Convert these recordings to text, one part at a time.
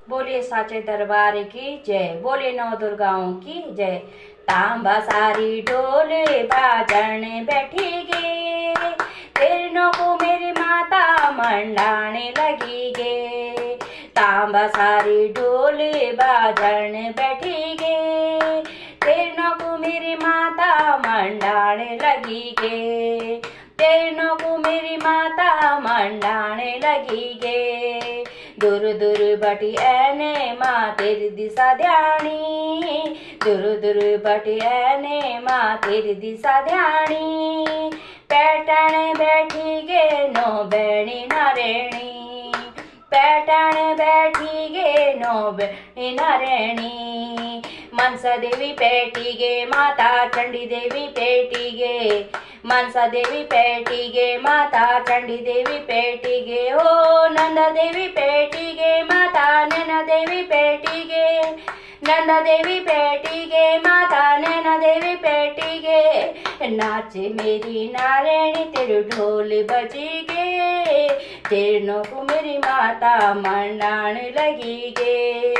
बोलिए साचे दरबार की जय, बोलिए नौ दुर्गाओं की जय। तांबा सारी ढोले बाजन बैठी गे, तेरनों को मेरी माता मंडाने लगी गे। तांबा सारी ढोले बाजन बैठी गे, तेरनों को मेरी माता मंडाने लगी गे। तेरनों को मेरी माता मंडाने लगी गे। दूर दूर बटी ऐने माँ तेरी दिशा ध्यानी, दूर दूर बटी ऐने माँ तेरी दिशा ध्यानी। पैटण बैठी गे नो बैणी नारेणी, पैटण बैठी गे नो बैणी नारेणी। मनसा देवी पैटी गे माता चंडी देवी पैटी गे, मनसा देवी पैटी गे माता चंडी देवी पैटी गे। हो नंदा देवी पैटी गे माता नैना देवी पैटी गे, नंदा देवी पैटी गे माता नैना देवी पैटी गे। नाचे मेरी नारायणी तेरे ढोल बजी गे, तेरनों को मेरी माता मंडाने लगी गे।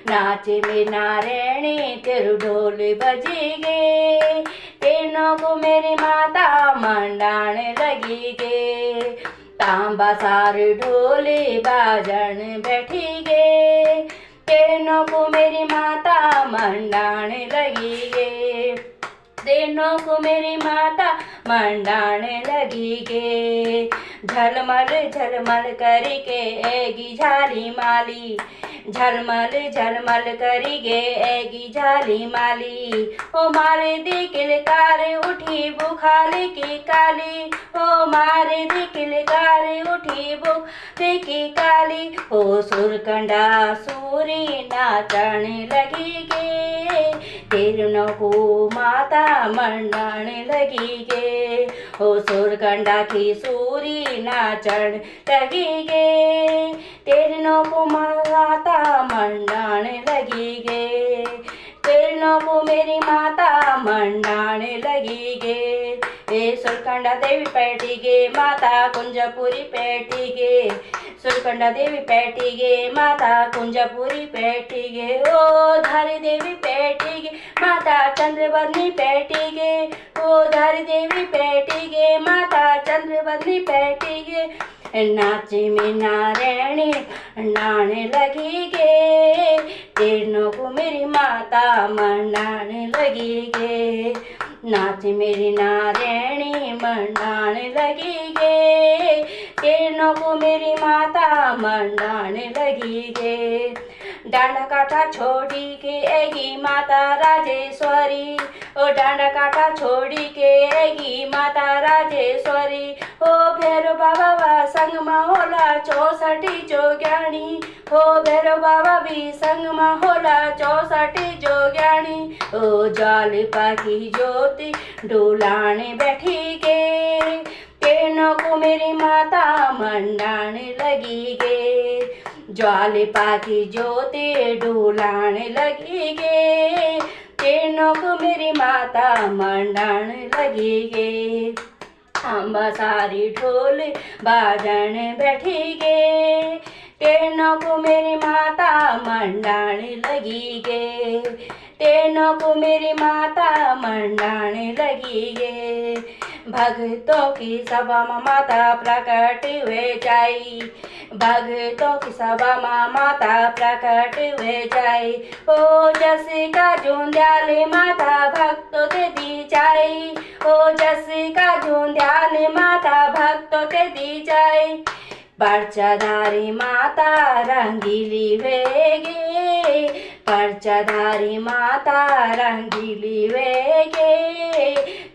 नाचे मेरी नारायणी तेरे ढोल बजी गे, तेरनों को मेरी माता मंडाने लगी गे। तांबा सार ढोले बाजन बैठी गे, तेरनों को मेरी माता मंडाने लगी गे। तेरनों को मेरी माता मंडाने लगी गे। झलमल झलमल करके एगी झाली माली, झलमल झलमल करी गे एगी झाली माली। ओ मारे दिल कार उठी बुखाली की काली, ओ मारे दिल कार उठी बुखाली की काली। ओ सुरकंडा सूरी नाचने लगी गे, तेरनों को माता मंडाने लगी गे। ओ सुरकंडा की सूरी नाचन लगी गे, तेरनों को माता मंडाने लगी गे। तेरनों को मेरी माता मंडाने लगी गे। ए सुरकंडा देवी पैठी गे माता कुंजपुरी पैठी गे, सुरकंडा देवी पैठी गे माता कुंजपुरी पैठी गे। ओ धारी देवी पैठी गे माता चंद्रवदनी पैठी गे, ओ धारी देवी पैठी गे माता चंद्रवदनी पैठी गे। नाचे में नारायणी मंडाने लगी गे, तेरनों को मेरी माता मंडाने लगी गे। नाचे मेरी नारायणी मंडाने लगी गे, तेरनों को मेरी माता मंडाने लगी गे। डांडा काटा छोड़ी के एगी माता राजेश्वरी, ओ डांडा काटा छोड़ी के एगी माता राजेश्वरी। ओ भैरव बाबा संग मा होला 64 जोग्याणी, ओ भैरव बाबा भी संग मा होला 64 जोग्याणी। ओ ज्वाल पाकी ज्योति डोलाने बैठी गे, तेरनों को मेरी माता मंडाने लगी गे। ज्वाल पाकी ज्योति डोलाने लगी गे, तेरनों को मेरी माता मंडाने लगी गे। तांबा सारी ढोल बाजन बैठी गे, तेरनों को मेरी माता मंडाने लगी गे। तेरनों को मेरी माता मंडाने लगी गे। भक्तों की सभा में माता प्रकट हुए जाई, भक्तों की सभा में माता प्रकट हुए जाई। ओ जसिका झुंझाले माता भक्तों ते दी जाई, ओ जसिका झुंझाले माता भक्तों ते दी जाई। पर्चाधारी माता रंगीली वेगे, पर्चाधारी माता रंगीली वेगे,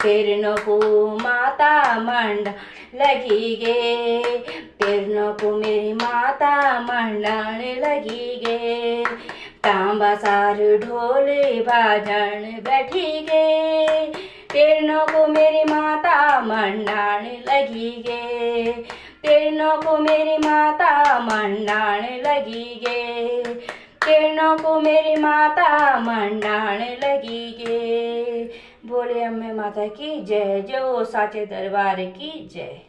तेरनों को माता मंड लगी गे। तेरनों को मेरी माता मंडाने लगी गे। तांबा सार ढोले बाजन बैठी गे, तेरनों को मेरी माता मंडाने लगी गे। तेरनों को मेरी माता मंडाने लगी गे, तेरनों को मेरी माता मंडाने लगी गे। बोले अम्बे माता की जय, जो साचे दरबार की जय।